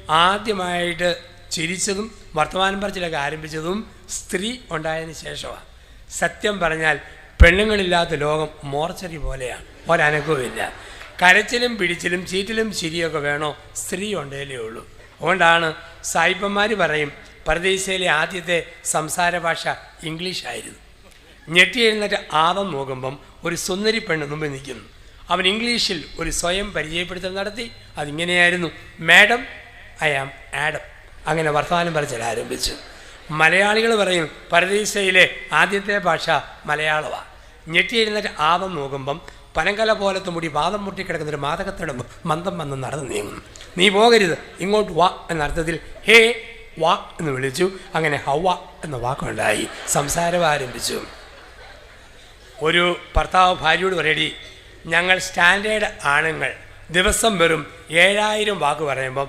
ആദ്യമായിട്ട് ചിരിച്ചതും വർത്തമാനം പറച്ചിലൊക്കെ ആരംഭിച്ചതും സ്ത്രീ ഉണ്ടായതിന് ശേഷമാണ്. സത്യം പറഞ്ഞാൽ പെണ്ണുങ്ങളില്ലാത്ത ലോകം മോർച്ചറി പോലെയാണ്, ഒരനക്കവുമില്ല. കരച്ചിലും പിടിച്ചിലും ചീറ്റിലും ചിരിയൊക്കെ വേണോ, സ്ത്രീ ഉണ്ടേലേ ഉള്ളൂ. അതുകൊണ്ടാണ് സായിപ്പന്മാർ പറയും പരദേശയിലെ ആദ്യത്തെ സംസാര ഭാഷ ഇംഗ്ലീഷായിരുന്നു. ഞെട്ടി എഴുന്നേറ്റ് ആദം നോക്കുമ്പം ഒരു സുന്ദരി പെണ്ണ് മുമ്പിൽ നിൽക്കുന്നു. അവൻ ഇംഗ്ലീഷിൽ ഒരു സ്വയം പരിചയപ്പെടുത്തൽ നടത്തി. അതിങ്ങനെയായിരുന്നു, മാഡം ഐ ആം ആഡം. അങ്ങനെ വർത്തമാനം പറച്ചിൽ ആരംഭിച്ചു. മലയാളികൾ പറയും പരദേശയിലെ ആദ്യത്തെ ഭാഷ മലയാളമാണ്. ഞെട്ടി എഴുന്നേറ്റ് ആദം നോക്കുമ്പം പനങ്കല പോലത്തെ മുടി പാദം മുട്ടിക്കിടക്കുന്നൊരു മാതകത്തിടുമ്പ് മന്ദം വന്ന് നടന്ന് നീങ്ങുന്നു. നീ പോകരുത്, ഇങ്ങോട്ട് വാ എന്നർത്ഥത്തിൽ ഹേ വാ എന്ന് വിളിച്ചു. അങ്ങനെ ഹവ എന്ന വാക്കുണ്ടായി. സംസാരം ആരംഭിച്ചു. ഒരു ഭർത്താവ് ഭാര്യയോട് പറയടി, ഞങ്ങൾ സ്റ്റാൻഡേർഡ് ആണുങ്ങൾ ദിവസം വെറും 7000 വാക്ക് പറയുമ്പം